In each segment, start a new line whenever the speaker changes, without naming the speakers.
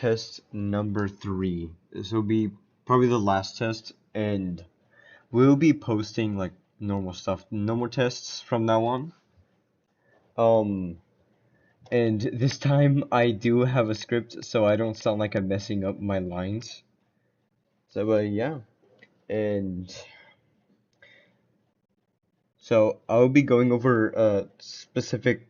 test number 3. This will be probably the last test, and we'll be posting like normal stuff, no more tests from now on. Um, and this time I do have a script, so I don't sound like I'm messing up my lines. So, yeah, and so I'll be going over specific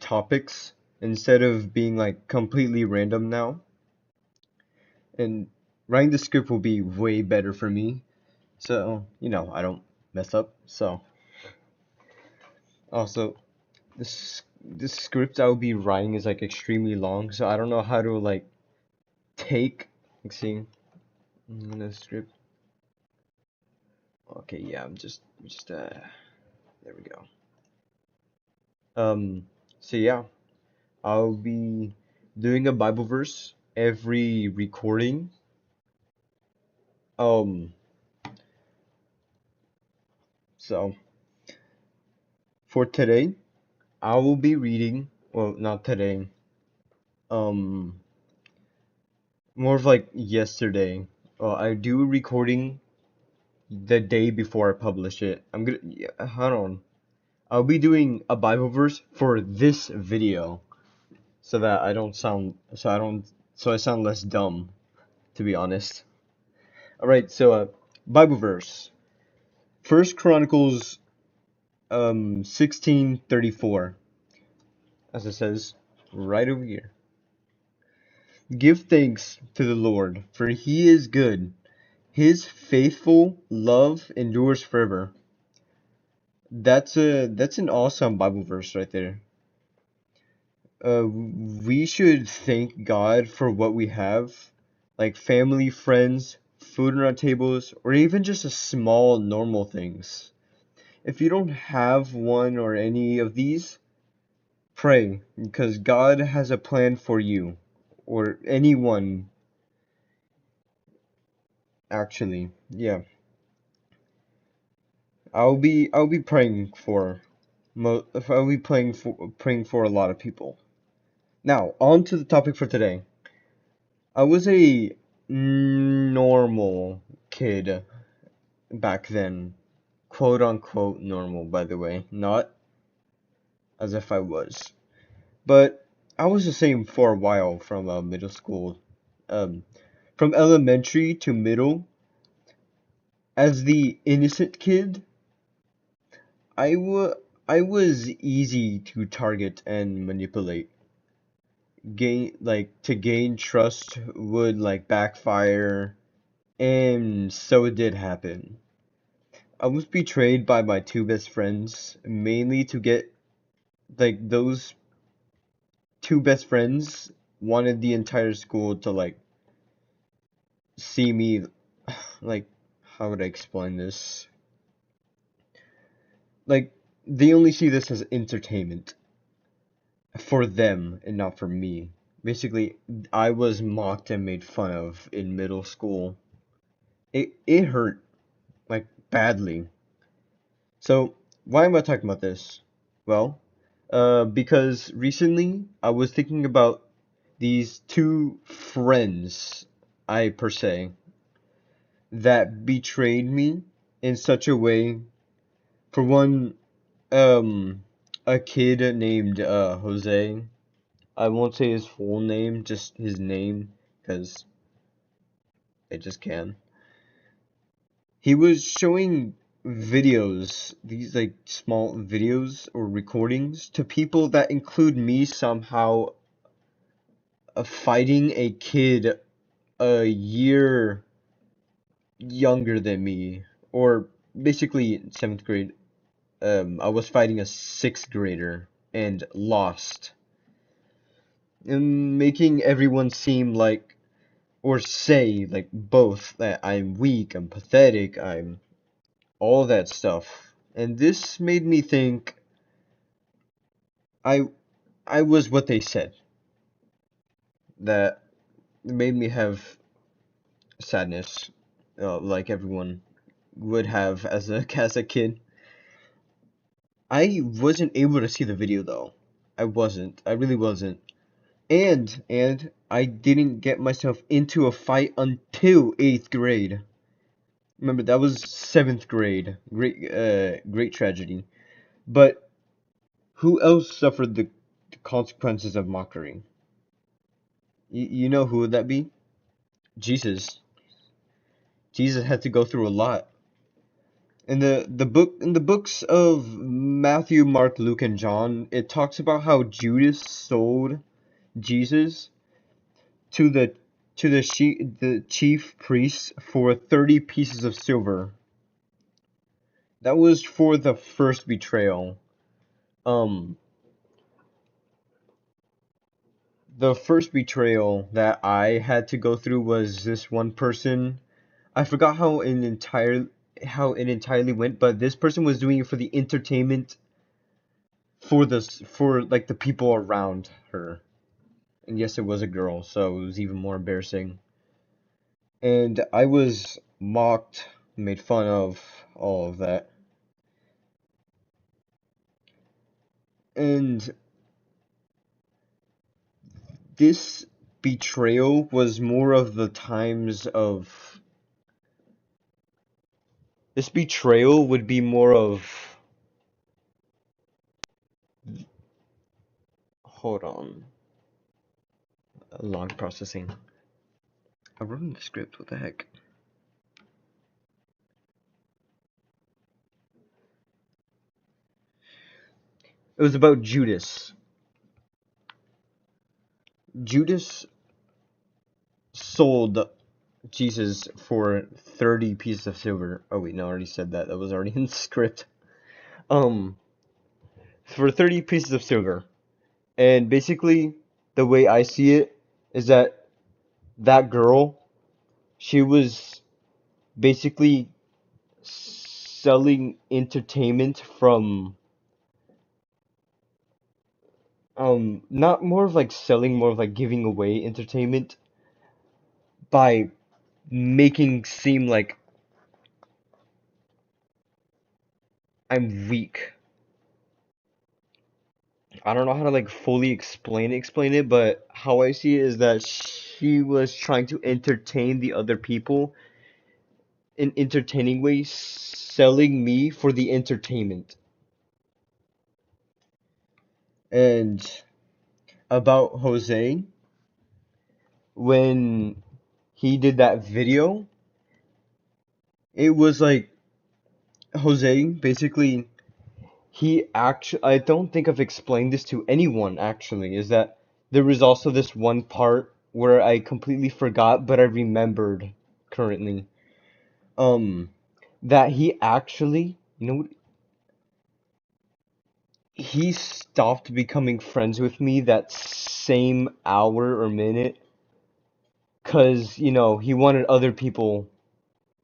topics instead of being like completely random now. And writing the script will be way better for me, so I don't mess up. So also this script I will be writing is like extremely long, so I don't know how to like take like see the script. Okay, yeah, I'm just there we go. So yeah, I'll be doing a Bible verse every recording. Um, so for today, I will be reading, well, not today, um, more of like yesterday. I do a recording the day before I publish it. Yeah, hold on. I'll be doing a Bible verse for this video so that I don't sound, so I sound less dumb, to be honest. Alright, so, Bible verse. First Chronicles, 16:34, as it says right over here. Give thanks to the Lord, for he is good. His faithful love endures forever. That's an awesome Bible verse right there. We should thank God for what we have, like family, friends, food on our tables, or even just a small normal things. If you don't have one or any of these, pray, because God has a plan for you, or anyone, actually. Yeah. I'll be praying for I'll be praying for a lot of people. Now, on to the topic for today. I was a normal kid back then. Quote unquote normal, by the way. Not as if I was. But I was the same for a while from middle school. Um, from elementary to middle, as the innocent kid, I wa I was easy to target and manipulate. To gain trust would like backfire, and so it did happen. I was betrayed by my two best friends, mainly to get like those two best friends wanted the entire school to like see me like how would I explain this? Like they only see this as entertainment for them and not for me. Basically, I was mocked and made fun of in middle school. It hurt like badly. So, why am I talking about this? Well, because recently I was thinking about these two friends, I per se, that betrayed me in such a way. For one, a kid named Jose. I won't say his full name, just his name, because I just can. He was showing videos, these like small videos or recordings to people that include me somehow fighting a kid a year younger than me, or basically in seventh grade. I was fighting a sixth grader and lost, and making everyone seem like or say like both that I'm weak, I'm pathetic, I'm all that stuff. And this made me think I I was what they said. That made me have sadness, like everyone would have as a as a kid. I wasn't able to see the video though. I wasn't. I really wasn't. And I didn't get myself into a fight until 8th grade. Remember, that was 7th grade. Great tragedy. But who else suffered the consequences of mockery? You know who would that be? Jesus. Jesus had to go through a lot. In the books of Matthew, Mark, Luke, and John, it talks about how Judas sold Jesus to the chief priests for 30 pieces of silver. That was for the first betrayal. Um, the first betrayal that I had to go through was this one person. I forgot how it entirely went, but this person was doing it for the entertainment for like the people around her. And yes, it was a girl, so it was even more embarrassing. And I was mocked, made fun of, all of that. And this betrayal was more of the times of this betrayal would be more of, hold on, long processing. I wrote in the script, what the heck? It was about Judas. Judas sold Jesus for 30 pieces of silver. Oh wait, no, I already said that. That was already in the script. Um, for 30 pieces of silver. And basically, the way I see it is that that girl, she was basically selling entertainment from not more of like selling, more of like giving away entertainment by making seem like I'm weak. I don't know how to like fully explain it, but how I see it is that she was trying to entertain the other people in entertaining ways, selling me for the entertainment. And about Jose, when he did that video, it was like Jose basically he actually, I don't think I've explained this to anyone actually, is that there was also this one part where I completely forgot, but I remembered currently. Um, that he actually, he stopped becoming friends with me that same hour or minute, 'cause, he wanted other people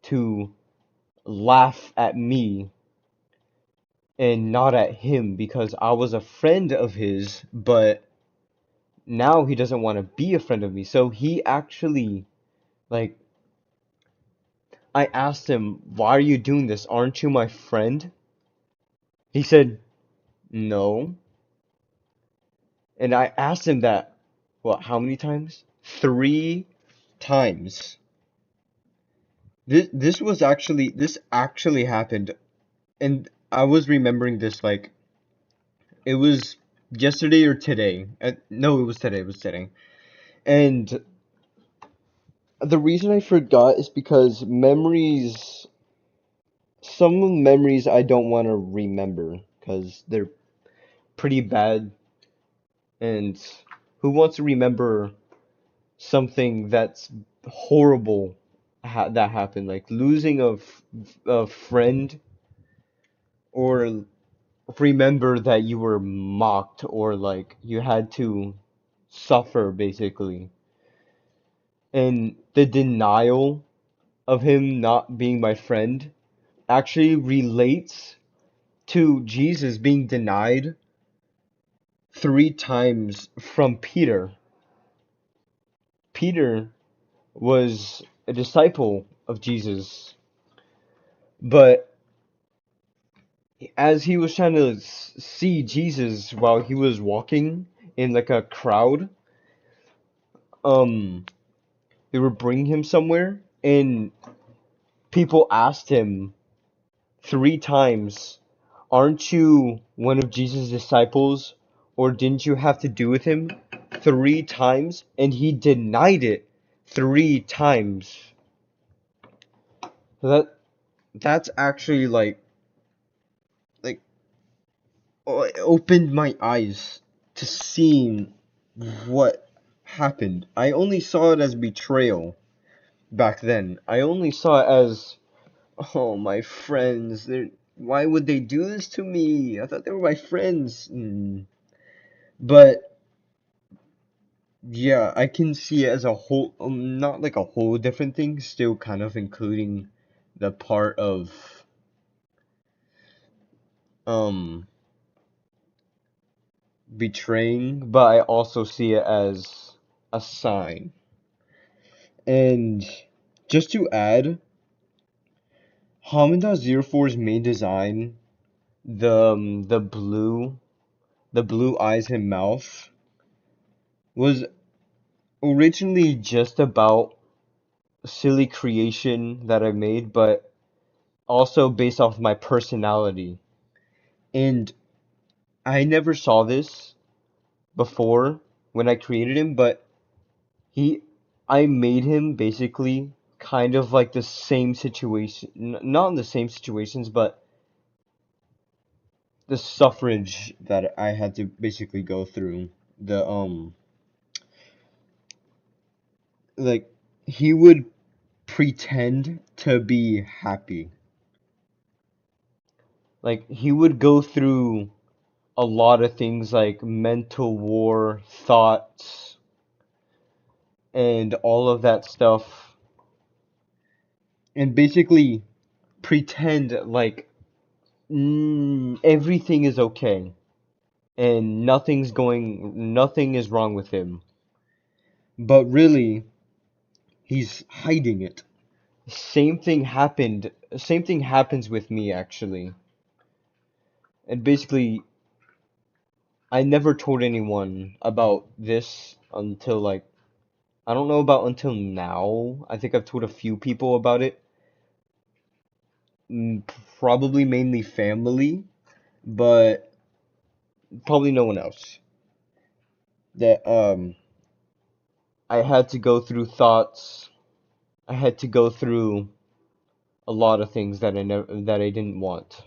to laugh at me and not at him because I was a friend of his, but now he doesn't want to be a friend of me. So he actually, like, I asked him, "Why are you doing this? Aren't you my friend?" He said, "No." And I asked him that, what, how many times? 3 times. This actually happened, and I was remembering this like it was yesterday or today. No, it was today. It was today. And the reason I forgot is because some memories I don't want to remember because they're pretty bad. And who wants to remember something that's horrible that happened, like losing a friend, or remember that you were mocked or like you had to suffer basically. And the denial of him not being my friend actually relates to Jesus being denied 3 times from Peter. Peter was a disciple of Jesus, but as he was trying to see Jesus while he was walking in like a crowd, um they were bringing him somewhere, and people asked him 3 times, "Aren't you one of Jesus' disciples, or didn't you have to do with him?" 3 times, and he denied it 3 times. That's actually like it opened my eyes to seeing what happened. I only saw it as betrayal back then. I only saw it as, oh, my friends, why would they do this to me? I thought they were my friends. But yeah, I can see it as a whole, not like a whole different thing, still kind of including the part of um betraying, but I also see it as a sign. And just to add, Hamida04's main design, the blue eyes and mouth, was originally just about silly creation that I made, but also based off my personality. And I never saw this before when I created him, but he, I made him basically kind of like the same situation, not in the same situations, but the suffrage that I had to basically go through. The like he would pretend to be happy. Like he would go through a lot of things like mental war, thoughts, and all of that stuff, and basically pretend like everything is okay and nothing is wrong with him. But really, he's hiding it. Same thing happens with me actually. And basically, I never told anyone about this until like, I don't know about until now. I think I've told a few people about it. Mm, Probably mainly family, but probably no one else. That I had to go through thoughts. I had to go through a lot of things that I didn't want.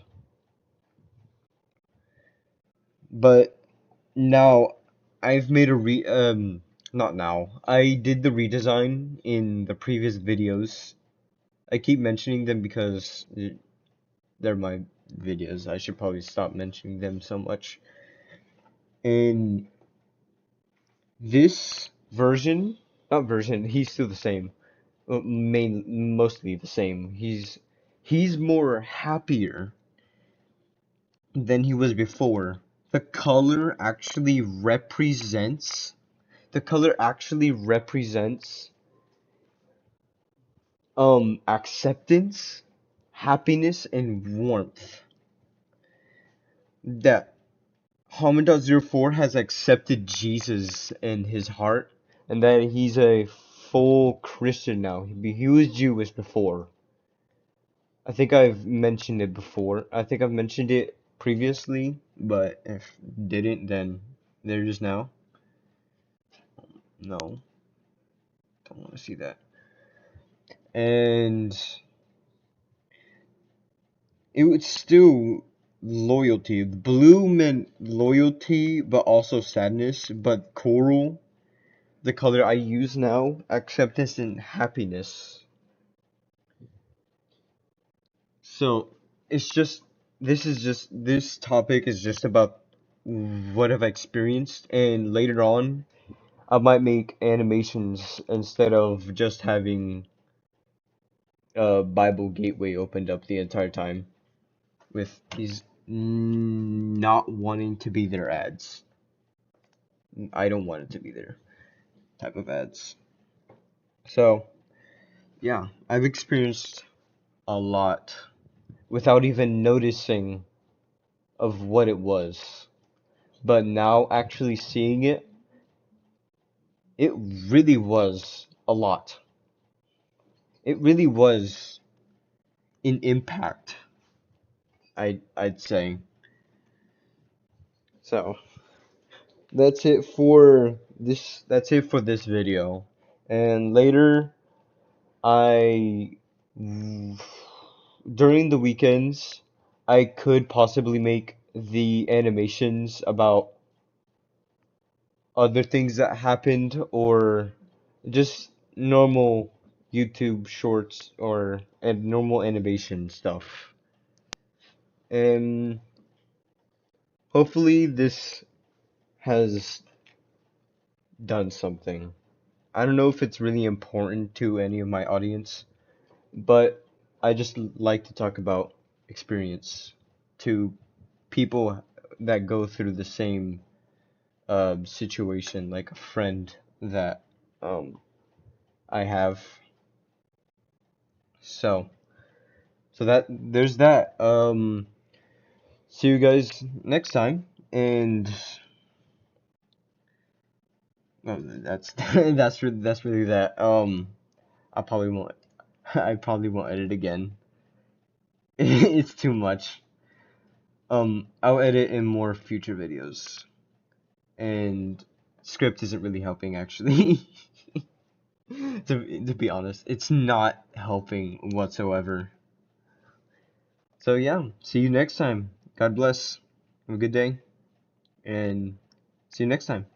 But now I've made a not now. I did the redesign in the previous videos. I keep mentioning them because they're my videos. I should probably stop mentioning them so much. In this version, not version, he's still the same. Mostly the same. He's more happier than he was before. The color actually represents the color actually represents acceptance, happiness, and warmth. That Hamid.04 has accepted Jesus in his heart, and that he's a full Christian now. He was Jewish before. I think I've mentioned it before. I think I've mentioned it previously, but if didn't, then there it is now. No, don't want to see that. And it was still loyalty. Blue meant loyalty, but also sadness. But coral, the color I use now, acceptance and happiness. So it's just this topic is just about what I've experienced, and later on I might make animations instead of just having Bible Gateway opened up the entire time with these not wanting to be their ads. I don't want it to be there type of ads. So, yeah, I've experienced a lot without even noticing of what it was. But now actually seeing it, it really was a lot. It really was an impact, I'd say. So that's it for this video. And later I during the weekends I could possibly make the animations about other things that happened or just normal YouTube shorts or and normal animation stuff. And hopefully this has done something. I don't know if it's really important to any of my audience, but I just like to talk about experience to people that go through the same situation, like a friend that um, I have. So, so that there's that. See you guys next time, and that's that's really that. I probably won't. I probably won't edit again. It's too much. I'll edit in more future videos, and script isn't really helping actually. To be honest, it's not helping whatsoever. So yeah, see you next time. God bless. Have a good day, and see you next time.